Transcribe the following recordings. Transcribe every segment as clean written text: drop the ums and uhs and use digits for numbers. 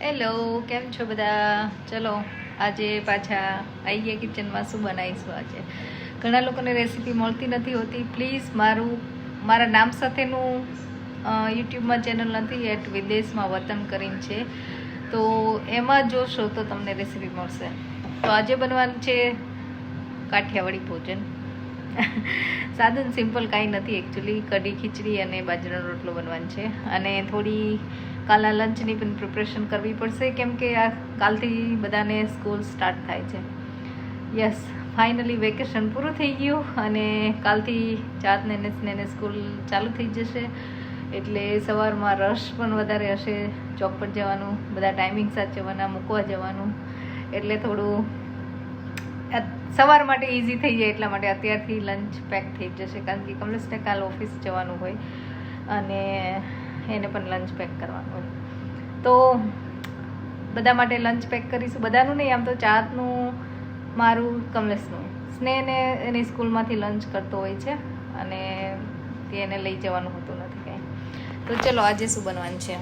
Hello, કેમ છો બધા? ચલો આજે પાછા આવી ગયા કિચનમાં. શું બનાવીશું આજે? ઘણા લોકોને રેસીપી મળતી નથી હોતી. પ્લીઝ મારા નામ સાથેનું યુટ્યુબમાં ચેનલ નથી, એટ વિદેશમાં વતન કરીને છે, તો એમાં જોશો તો તમને રેસીપી મળશે. તો આજે બનવાનું છે કાઠિયાવાડી ભોજન. સાદું સિમ્પલ કાંઈ નથી એકચ્યુઅલી. કઢી, ખીચડી અને બાજરાનો રોટલો બનવાનો છે. અને થોડી કાલના લંચની પણ પ્રિપરેશન કરવી પડશે, કેમ કે આ કાલથી બધાને સ્કૂલ સ્ટાર્ટ થાય છે. યસ, ફાઇનલી વેકેશન પૂરું થઈ ગયું અને કાલથી ચાતને સ્કૂલ ચાલુ થઈ જશે. એટલે સવારમાં રશ પણ વધારે હશે. જોબ પર જવાનું, બધા ટાઈમિંગ સાચવવાના, મૂકવા જવાનું, એટલે થોડું સવાર માટે ઇઝી થઈ જાય. એટલા માટે અત્યારથી લંચ પેક થઈ જશે, કારણ કે કમલેશને કાલ ઓફિસ જવાનું હોય અને એને પણ લંચ પેક કરવાનું હોય. તો બધા માટે લંચ પેક કરીશું. બધાનું નહીં, આમ તો ચાતનું, મારું, કમલેશનું. સ્નેહને એની સ્કૂલમાંથી લંચ કરતો હોય છે અને તે એને લઈ જવાનું હોતું નથી કાંઈ. તો ચલો આજે શું બનવાનું છે.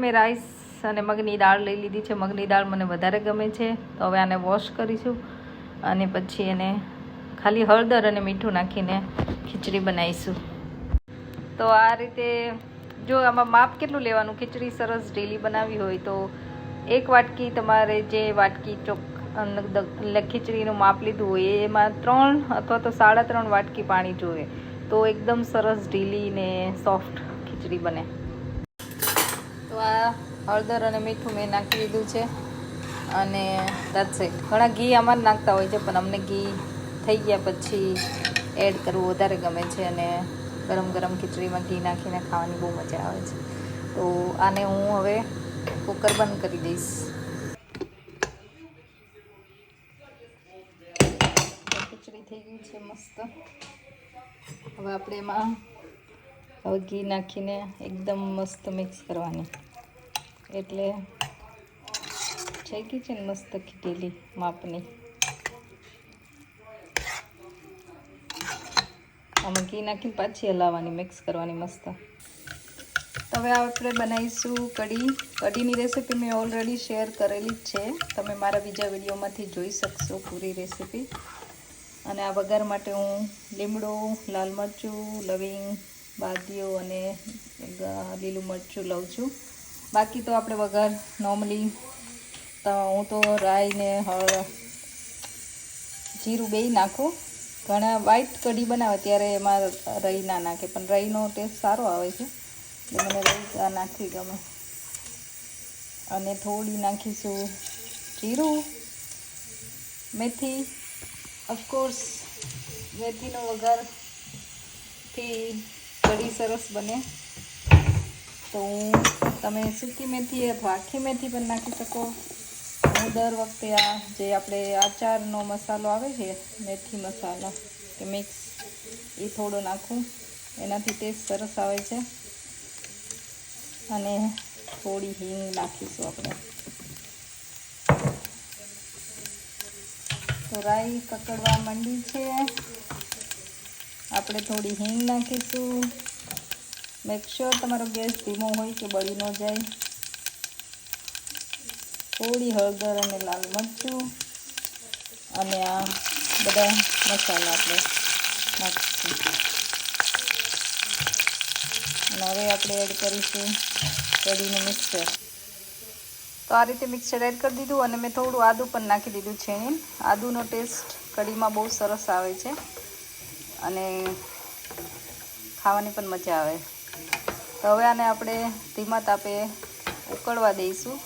મેં રાઈસ અને મગની દાળ લઈ લીધી છે. મગની દાળ મને વધારે ગમે છે, તો હવે આને વોશ કરીશું અને પછી એને ખાલી હળદર અને મીઠું નાખીને ખીચડી બનાવીશું. તો આ રીતે, જો આમાં માપ કેટલું લેવાનું, ખીચડી સરસ ડેલી બનાવી હોય તો 1 વાટકી, તમારે જે વાટકી ખીચડીનું માપ લીધું હોય એમાં 3 અથવા તો 3.5 વાટકી પાણી જોઈએ, તો એકદમ સરસ ઢીલી ને સોફ્ટ ખીચડી બને. તો આ હળદર અને મીઠું મેં નાખી દીધું છે અને that's it. ઘણા ઘી આમાં નાખતા હોય છે, પણ અમને ઘી થઈ ગયા પછી એડ કરવું વધારે ગમે છે અને ગરમ ગરમ ખીચડીમાં ઘી નાખીને ખાવાની બહુ મજા આવે છે. તો આને હું હવે કુકર બંધ કરી દઈશ. ખીચડી થઈ ગઈ છે મસ્ત. હવે આપણે એમાં ઘી નાખીને એકદમ મસ્ત મિક્સ કરવાની, એટલે થઈ ગઈ છે ને મસ્ત ખીચડી માપની. આમાં ઘી નાખીને પાછી હલાવવાની, મિક્સ કરવાની મસ્ત. હવે આપણે બનાવીશું કઢી. કઢીની રેસીપી મેં ઓલરેડી શેર કરેલી જ છે, તમે મારા બીજા વિડીયોમાંથી જોઈ શકશો પૂરી રેસીપી. અને આ વઘાર માટે હું લીમડો, લાલ મરચું, લવિંગ, બાદીઓ અને લીલું મરચું લઉં છું. બાકી તો આપણે વઘાર નોર્મલી, હું તો રાઈ ને જીરું બેય નાખું. ઘણા વ્હાઈટ કઢી બનાવે ત્યારે એમાં રાઈ ના નાખે, પણ રાઈનો ટેસ્ટ સારો આવે છે, એટલે મને રાઈ નાખવી ગમે. અને થોડી નાખીશું જીરું, મેથી. ઓફકોર્સ મેથીનો વઘારથી કઢી સરસ બને. તો તમે સૂકી મેથી અથવા આખી મેથી પણ નાખી શકો. હું દર વખતે આ જે આપણે આચારનો મસાલો આવે છે, મેથી મસાલો કે મિક્સ, એ થોડો નાખું, એનાથી ટેસ્ટ સરસ આવે છે. અને થોડી હિંગ નાખીશું આપણે. તો રાઈ કકડવા માંડી છે, આપણે થોડી હિંગ નાખીશું. મેક શ્યોર તમારો ગેસ ધીમો હોય કે બળી ન જાય. થોડી હળદર અને લાલ મરચું અને આ બધા મસાલા આપણે નાખીશું. અને હવે આપણે એડ કરીશું કઢીનું મિક્સર. તો આ રીતે મિક્સર એડ કરી દીધું અને મેં થોડું આદું પણ નાખી દીધું છીણીને. આદુનો ટેસ્ટ કઢીમાં બહુ સરસ આવે છે અને ખાવાની પણ મજા આવે. તો હવે આને આપણે ધીમા તાપે ઉકળવા દઈશું,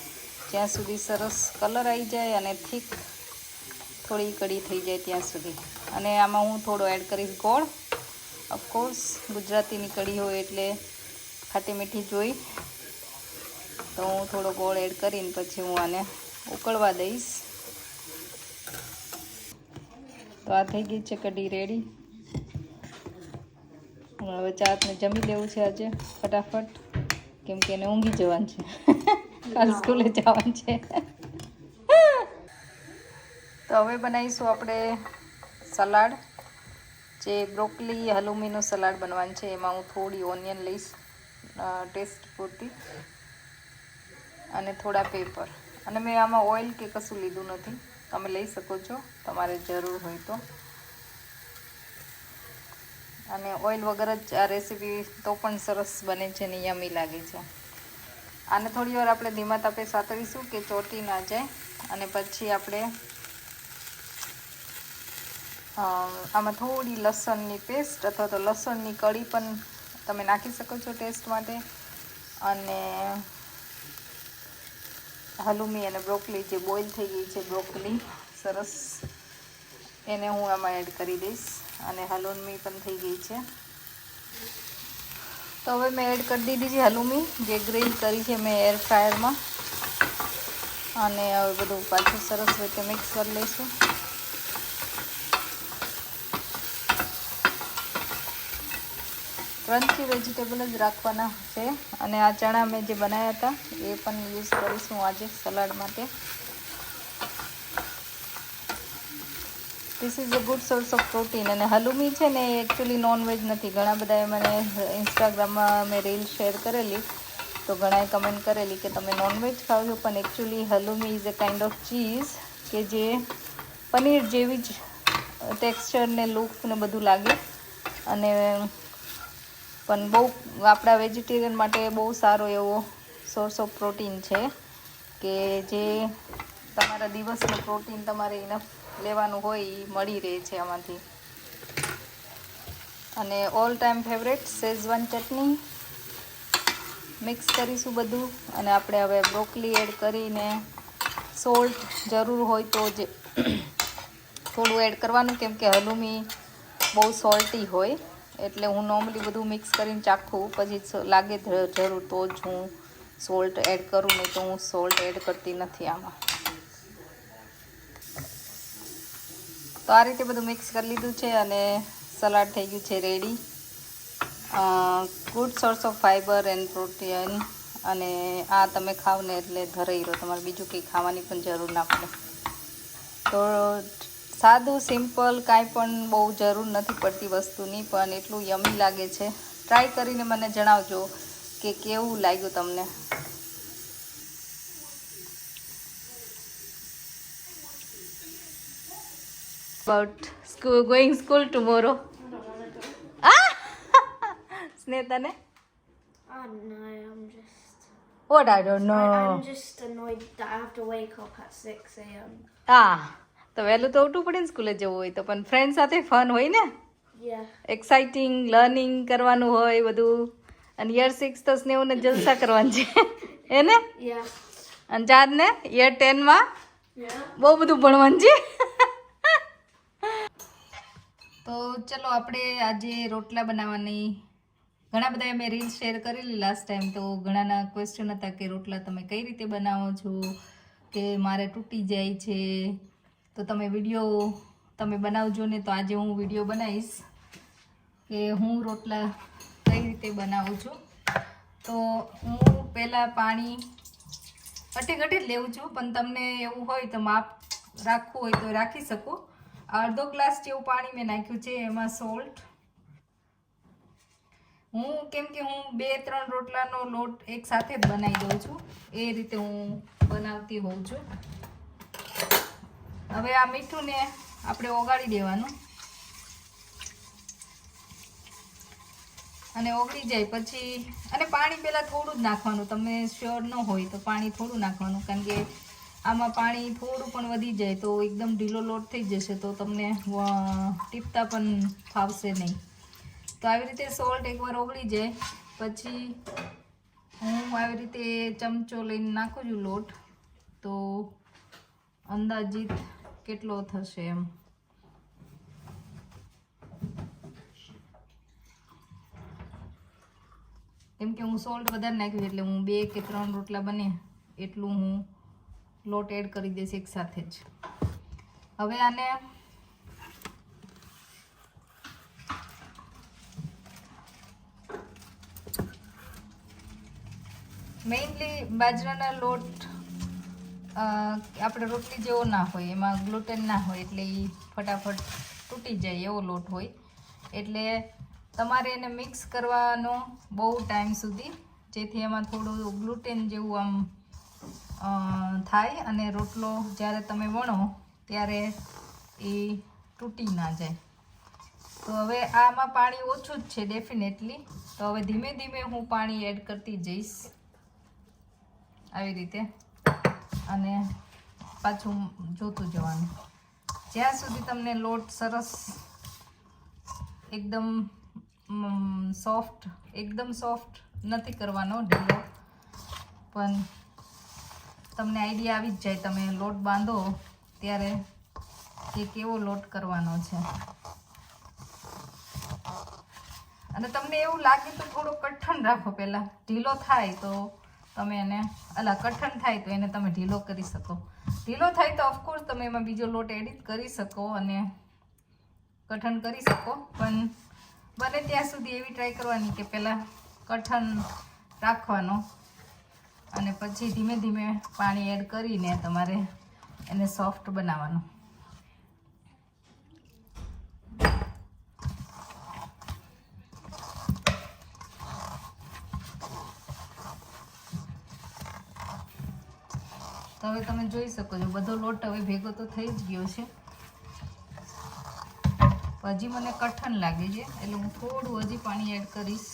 જ્યાં સુધી સરસ કલર આવી જાય અને થીક થોડી કઢી થઈ જાય ત્યાં સુધી. અને આમાં હું થોડો એડ કરીશ ગોળ. ઓફકોર્સ ગુજરાતીની કઢી હોય એટલે ખાટી મીઠી જોઈ, તો હું થોડો ગોળ એડ કરીને પછી હું આને ઉકળવા દઈશ. તો આ થઈ ગઈ છે કઢી રેડી. હવે ચાતને જમી લેવું છે આજે ફટાફટ, કેમ કે એને ઊંઘી જવાનું છે, કાલ સ્કૂલે જવાનું છે. તો હવે બનાવીશું આપણે સલાડ. જે બ્રોકલી હલુમીનું સલાડ બનવાનું છે. એમાં હું થોડી ઓનિયન લઈશ ટેસ્ટ પૂરતી, અને થોડા પેપર. અને મેં આમાં ઓઇલ કે કશું લીધું નથી, તમે લઈ શકો છો તમારે જરૂર હોય તો. અને ઓઇલ વગર જ આ રેસીપી તો પણ સરસ બને છે ને યમી લાગે છે. આને થોડી વાર આપણે ધીમા તાપે સાતળીશું કે ચોટી ના જાય. અને પછી આપણે આમાં થોડી લસણની પેસ્ટ અથવા તો લસણની કળી પણ તમે નાખી શકો છો ટેસ્ટ માટે. અને હલુમી અને બ્રોકલી જે બોઇલ થઈ ગઈ છે બ્રોકલી સરસ, એને હું આમાં એડ કરી દઈશ. અને હલુમી પણ થઈ ગઈ છે. તો હવે મેં એડ કરી દીધી છે હલુમી, જે ગ્રીલ કરી છે મેં એર ફ્રાયરમાં. અને હવે બધું પાછું સરસ રીતે મિક્સ કરી લઈશું. ક્રન્ચી વેજીટેબલ જ રાખવાના છે. અને આ ચણા મેં જે બનાવ્યા હતા એ પણ યુઝ કરીશું આજે સલાડ માટે. This is a good source of protein. અને હલુમી છે ને એ એકચ્યુઅલી નોનવેજ નથી. ઘણા બધાએ મને ઇન્સ્ટાગ્રામમાં મેં રીલ શેર કરેલી તો ઘણાએ કમેન્ટ કરેલી કે તમે નોનવેજ ખાઓ છો, પણ actually halloumi is a kind of cheese કે જે પનીર જેવી જ ટેક્સચર ને લુક ને બધું લાગે. અને પણ બહુ આપણા વેજીટેરિયન માટે બહુ સારો એવો સોર્સ ઓફ પ્રોટીન છે કે જે તમારા દિવસનું પ્રોટીન તમારે ઇનફ લેવાનું હોય એ મળી રહે છે આમાંથી. અને ઓલ ટાઈમ ફેવરેટ શેઝવાન ચટણી મિક્સ કરીશું બધું. અને આપણે હવે બ્રોકલી એડ કરીને સોલ્ટ જરૂર હોય તો જ થોડું એડ કરવાનું, કેમ કે હલુમી બહુ સોલ્ટી હોય. એટલે હું નોર્મલી બધું મિક્સ કરીને ચાખું, પછી લાગે જરૂર તો જ હું સોલ્ટ એડ કરું, નહીં તો હું સોલ્ટ એડ કરતી નથી આમાં. તો આ રીતે બધું મિક્સ કરી લીધું છે અને સલાડ થઈ ગયું છે ready. Good source of fibre and protein. અને આ તમે ખાવ ને એટલે ધરાઈ રહો, તમારે બીજું કંઈ ખાવાની પણ જરૂર ના પડે. તો સાદું સિમ્પલ, કાંઈ પણ બહુ જરૂર નથી પડતી વસ્તુની, પણ એટલું યમી લાગે છે. ટ્રાય કરીને મને જણાવજો કે કેવું લાગ્યું તમને. About going school tomorrow. Snehata ne? Oh no, I'm just. What I don't know. I'm just annoyed that I have to wake up at 6 a.m. તો વહેલું તો ઉઠવું પડે ને સ્કૂલે જવું હોય તો. પણ ફ્રેન્ડ સાથે ફન હોય ને, Yeah. એક્સાઇટિંગ લર્નિંગ કરવાનું હોય બધું. અને યર 6 તો સ્નેહને જલસા કરવાની છે એને. Yeah. અને ચાર ને યર 10 માં Yeah. બહુ બધું ભણવાનું છે. તો ચલો આપણે આજે રોટલા બનાવવાની, ઘણા બધા મેં રીલ શેર કરેલી લાસ્ટ ટાઈમ. તો ઘણાના ક્વેશ્ચન હતા કે રોટલા તમે કઈ રીતે બનાવો છો, કે મારે તૂટી જાય છે. તો તમે વિડીયો તમે બનાવજો ને. તો આજે હું વિડીયો બનાવીશ કે હું રોટલા કઈ રીતે બનાવું છું. તો હું પહેલાં પાણી ઘટે જ લેવું છું, પણ તમને એવું હોય તો માપ રાખવું હોય તો રાખી શકો. અડધો ગ્લાસ જેવું પાણી મેં નાખ્યું છે, એમાં સોલ્ટ. હું કેમ કે હું 2-3 રોટલાનો લોટ એક સાથે જ બનાવી દઉં છું, એ રીતે હું બનાવતી હોઉં છું. હવે આ મીઠું ને આપણે ઓગાળી દેવાનું. અને ઓગળી જાય પછી, અને પાણી પહેલાં થોડું જ નાખવાનું. તમને શ્યોર ન હોય તો પાણી થોડું નાખવાનું, કારણ કે આમાં પાણી થોડું પણ વધી જાય તો એકદમ ઢીલો લોટ થઈ જશે, તો તમને ટીપતા પણ ફાવશે નહીં. તો આવી રીતે સોલ્ટ એકવાર ઓગળી જાય પછી હું આવી રીતે ચમચો લઈને નાખું છું લોટ, તો અંદાજિત કેટલો થશે એમ. કેમ કે હું સોલ્ટ વધારે નાખ્યું એટલે હું 2 કે 3 રોટલા બને એટલું હું લોટ એડ કરી દઈશ એક સાથે જ. હવે આને મેઇનલી બાજરાના લોટ આપણે રોટલી જેવો ના હોય, એમાં ગ્લુટેન ના હોય, એટલે એ ફટાફટ તૂટી જાય એવો લોટ હોય. એટલે તમારે એને મિક્સ કરવાનો બહુ ટાઈમ સુધી, જેથી એમાં થોડું ગ્લુટેન જેવું આમ થાય અને રોટલો જ્યારે તમે વણો ત્યારે એ તૂટી ના જાય. તો હવે આમાં પાણી ઓછું જ છે ડેફિનેટલી. તો હવે ધીમે ધીમે હું પાણી એડ કરતી જઈશ આવી રીતે, અને પાછું જોતું જવાનું જ્યાં સુધી તમને લોટ સરસ એકદમ સોફ્ટ નથી કરવાનો ઢીલો, પણ તમને આઈડિયા આવી જ જાય તમે લોટ બાંધો ત્યારે કે કેવો લોટ કરવાનો છે. અને તમને એવું લાગે તો થોડો કઠણ રાખો, પહેલાં ઢીલો થાય તો તમે એને કઠણ થાય તો એને તમે ઢીલો કરી શકો. ઢીલો થાય તો ઓફકોર્સ તમે એમાં બીજો લોટ એડિટ કરી શકો અને કઠણ કરી શકો, પણ બને ત્યાં સુધી એવી ટ્રાય કરવાની કે પહેલાં કઠણ રાખવાનો અને પછી ધીમે ધીમે પાણી એડ કરીને તમારે એને સોફ્ટ બનાવવાનું. તો હવે તમે જોઈ શકો છો બધો લોટ હવે ભેગો તો થઈ જ ગયો છે. હજી મને કઠણ લાગે છે એટલે હું થોડું હજી પાણી એડ કરીશ.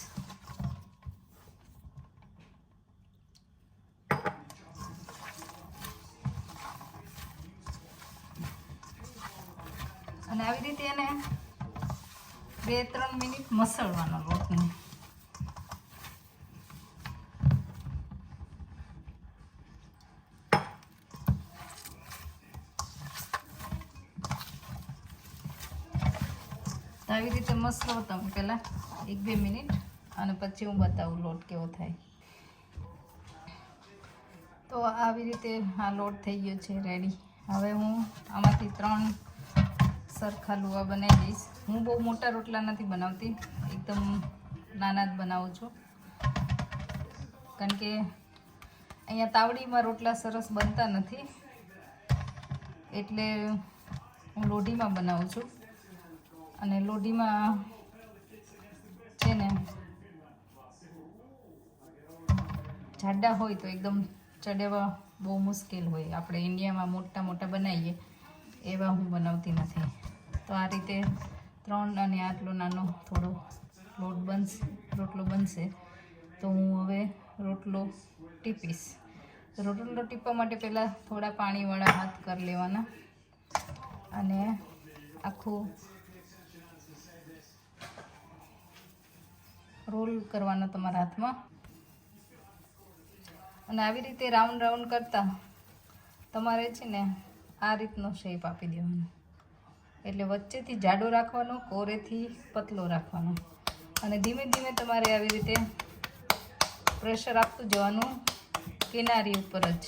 અને આવી રીતે એને 2-3 મિનિટ મસળવાનો લોટને. આવી રીતે મસળો તમે પહેલાં 1-2 મિનિટ અને પછી હું બતાવું લોટ કેવો થાય. તો આવી રીતે આ લોટ થઈ ગયો છે રેડી. હવે હું આમાંથી 3 સરખા લુવા બનાવી દઈશ. હું બહુ મોટા રોટલા નથી બનાવતી, એકદમ નાના જ બનાવું છું, કારણ કે અહીંયા તાવડીમાં રોટલા સરસ બનતા નથી, એટલે હું લોઢીમાં બનાવું છું. અને લોઢીમાં છે ને જાડા હોય તો એકદમ ચડાવવા બહુ મુશ્કેલ હોય. આપણે ઇન્ડિયામાં મોટા મોટા બનાવીએ એવા હું બનાવતી નથી. તો આ રીતે 3 અને આટલો નાનો થોડો રોટલો બનશે. તો હું હવે રોટલો ટીપીશ. રોટલો ટીપવા માટે પહેલાં થોડા પાણીવાળા હાથ કરી લેવાના અને આખું રોલ કરવાનો તમારા હાથમાં. અને આવી રીતે રાઉન્ડ કરતા તમારે છે ને આ રીતનો શેપ આપી દેવાનો. એટલે વચ્ચેથી જાડો રાખવાનો, કોરેથી પતલો રાખવાનો અને ધીમે ધીમે તમારે આવી રીતે પ્રેશર આપતું જવાનું કિનારી ઉપર જ.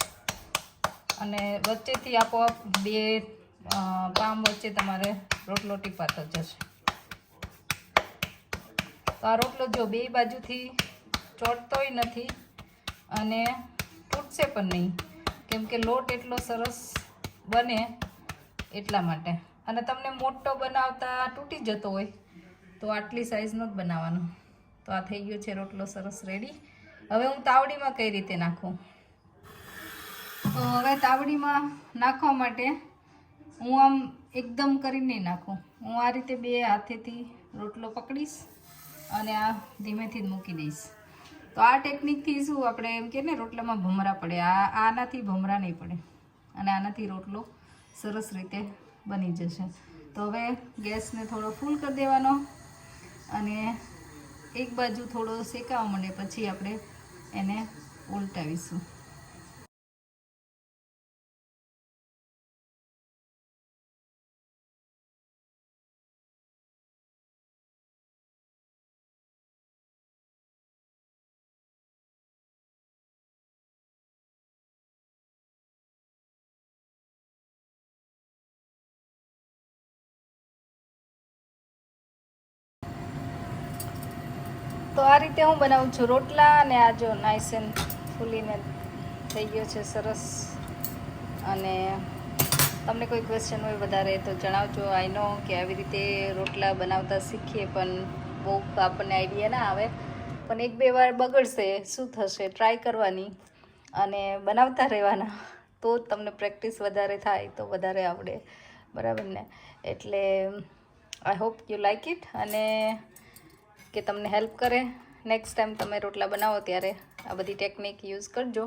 અને વચ્ચેથી આપોઆપ 2 પામ વચ્ચે તમારે રોટલો ટીપાતો જશે. તો આ રોટલો જો 2 બાજુથી ચોટતોય નથી અને તૂટશે પણ નહીં, કેમ કે લોટ એટલો સરસ બને એટલા માટે. અને તમને મોટો બનાવતા તૂટી જતો હોય તો આટલી સાઈઝનો જ બનાવવાનો. તો આ થઈ ગયો છે રોટલો સરસ રેડી. હવે હું તાવડીમાં કઈ રીતે નાખું. તો હવે તાવડીમાં નાખવા માટે હું આમ એકદમ કરીને નહીં નાખું. હું આ રીતે 2 હાથેથી રોટલો પકડીશ અને આ ધીમેથી જ મૂકી દઈશ. તો આ ટેકનિકથી શું આપણે એમ કે ને રોટલામાં ભમરા પડે, આનાથી ભમરા નહીં પડે અને આનાથી રોટલો સરસ રીતે બની જશે. તો હવે ગેસને થોડો ફૂલ કરી દેવાનો અને એક બાજુ થોડો શેકાવા માંડે પછી આપણે એને ઉલટાવીશું. તો આ રીતે હું બનાવું છું રોટલા. અને આ જો નાઈસ એન્ડ ફૂલીને થઈ ગયો છે સરસ. અને તમને કોઈ ક્વેશ્ચન હોય વધારે તો જણાવજો. આઈ નો કે આવી રીતે રોટલા બનાવતા શીખીએ પણ બહુ આપણને આઈડિયા ના આવે, પણ 1-2 વાર બગડશે, શું થશે, ટ્રાય કરવાની અને બનાવતા રહેવાના, તો જ તમને પ્રેક્ટિસ વધારે થાય તો વધારે આવડે, બરાબર ને? એટલે I hope you like it, અને કે તમને હેલ્પ કરે. નેક્સ્ટ ટાઈમ તમે રોટલા બનાવો ત્યારે આ બધી ટેકનિક યુઝ કરજો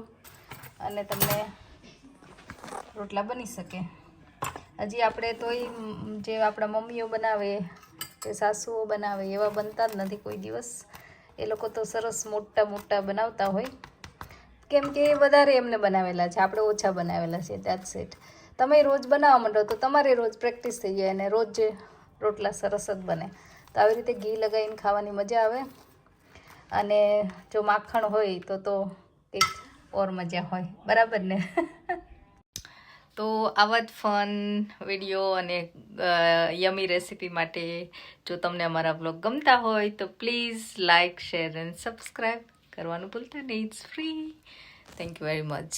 અને તમને રોટલા બની શકે. હજી આપણે તોય જે આપણા મમ્મીઓ બનાવે કે સાસુઓ બનાવે એવા બનતા જ નથી કોઈ દિવસ. એ લોકો તો સરસ મોટા મોટા બનાવતા હોય, કેમ કે એ વધારે એમને બનાવેલા છે, આપણે ઓછા બનાવેલા છે. That's it. તમે રોજ બનાવવા માંડો તો તમારે રોજ પ્રેક્ટિસ થઈ જાય અને રોજ રોટલા સરસ જ બને. તો આવી રીતે ઘી લગાવીને ખાવાની મજા આવે, અને જો માખણ હોય તો કંઈક ઓર મજા હોય, બરાબર ને? તો આવા જ ફન વિડીયો અને યમી રેસીપી માટે જો તમને અમારા બ્લોગ ગમતા હોય તો please like, share and subscribe કરવાનું ભૂલતા નહીં. It's free. Thank you very much.